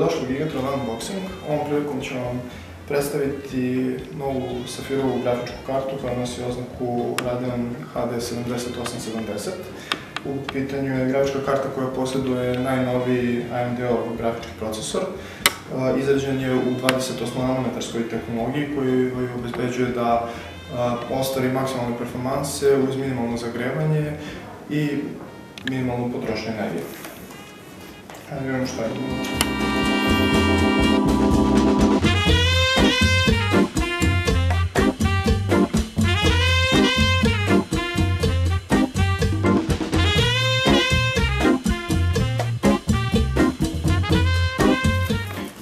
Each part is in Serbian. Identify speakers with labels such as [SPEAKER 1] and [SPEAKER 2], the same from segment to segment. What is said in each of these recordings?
[SPEAKER 1] Dobrodošli u Gigatron Unboxing. Ovom prilikom ću vam predstaviti novu safirovu grafičku kartu koja nosi oznaku Radeon HD 7870. U pitanju je grafička karta koja posjeduje najnoviji AMD-ov grafički procesor. Izrađen je u 28-nanometarskoj tehnologiji koji obezbeđuje da ostvari maksimalne performanse uz minimalno zagrevanje i minimalnu potrošnju energije. Hajde vidimo šta je unutra.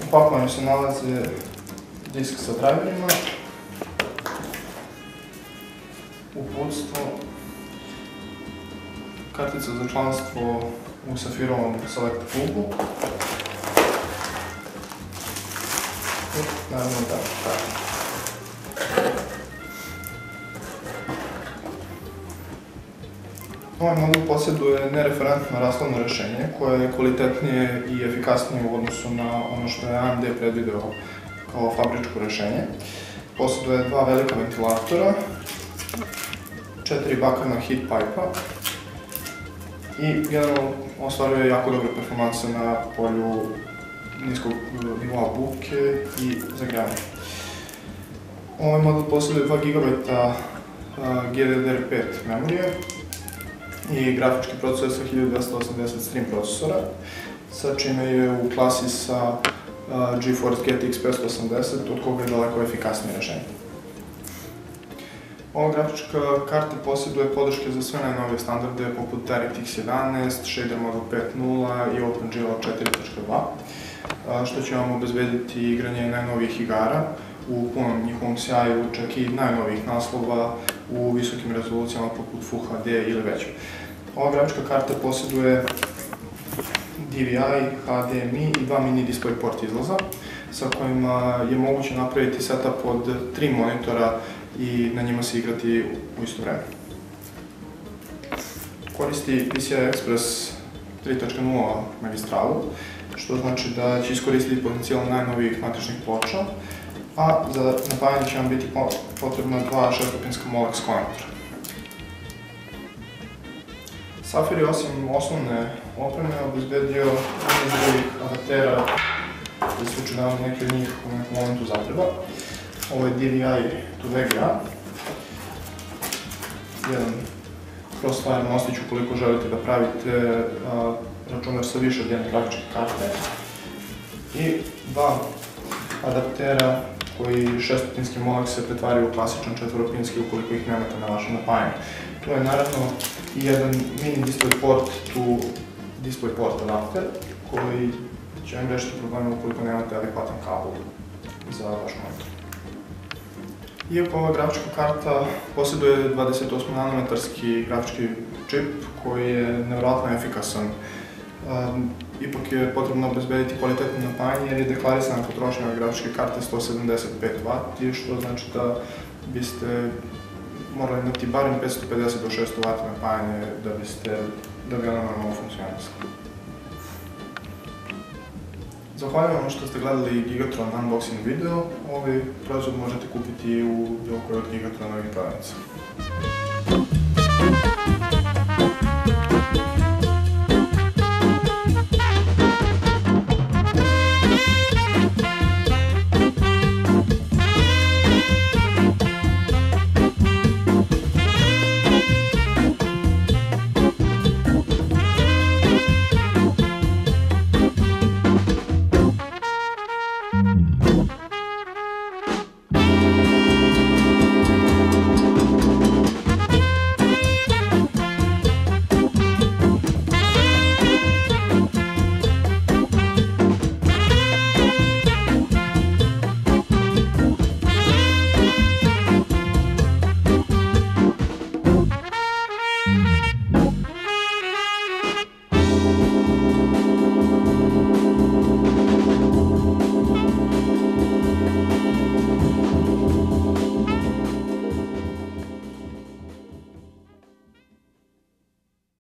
[SPEAKER 1] U pakovanju se nalaze disk sa driverima, uputstvo, kartica za članstvo u safirovom Select klubu i naravno grafička karta. Ovaj modul posjeduje nereferentno rashodno rešenje koje je kvalitetnije i efikasnije u odnosu na ono što je AMD predvideo kao fabričko rešenje. Posjeduje dva velika ventilatora, 4 bakarna heat pipe-a i generalno ostvaruje jako dobre performanse na polju niskog nivoa buke i zagrevanja. Ovaj model posjeduje 2 GB GDDR5 memorije i grafički procesor sa 1280 stream procesora, sa čime je u klasi sa GeForce GTX 580, od koga je daleko efikasnije rešenje. Ova grafička karta posjeduje podrške za sve najnovije standarde poput DirectX 11, Shader Model 5.0 i OpenGL 4.2, što će vam obezbediti igranje najnovijih igara u punom njihovom sjaju, čak i najnovijih naslova u visokim rezolucijama poput Full HD ili većim. Ova grafička karta posjeduje DVI, HDMI i 2 mini display port izlaza, sa kojima je moguće napraviti setup od 3 monitora i na njima se igrati u isto vreme. Koristi PCI Express 3.0 magistralu, što znači da će iskoristiti potencijal najnovijih matričnih ploča, a za napajanje će vam biti potrebna dva 6-stupinska Molex konektora. Safir je osim osnovne opreme obezbedio niz drugih adaptera koji slučaju da neki od njih u nekom momentu zatreba. Ovo je DVI to VGA, jedan crossfire mostić ukoliko želite da pravite računar sa više od jedne grafičke karte i dva adaptera koji 6-stupinski Molex se pretvaraju u klasičan 4-stupinski ukoliko ih nemate na vašem napajanju. Tu je naravno i jedan mini DisplayPort to DisplayPort adapter koji će vam rešiti probleme ukoliko nemate adekvatan kabel za vaš monitor. Iako ova grafička karta posjeduje 28-nanometarski grafički čip koji je nevjerojatno efikasan, ipak je potrebno obezbediti kvalitetno napajanje jer je deklarisana potrošnja ove grafičke karte 175 W, što znači da biste morali imati barem 550 do 600 W napajanje da bi ona normalno funkcionisala. Zahvaljujem vam što ste gledali Gigatron Unboxing video. Ovaj proizvod možete kupiti u bilo kojoj od Gigatronovih prodavnica.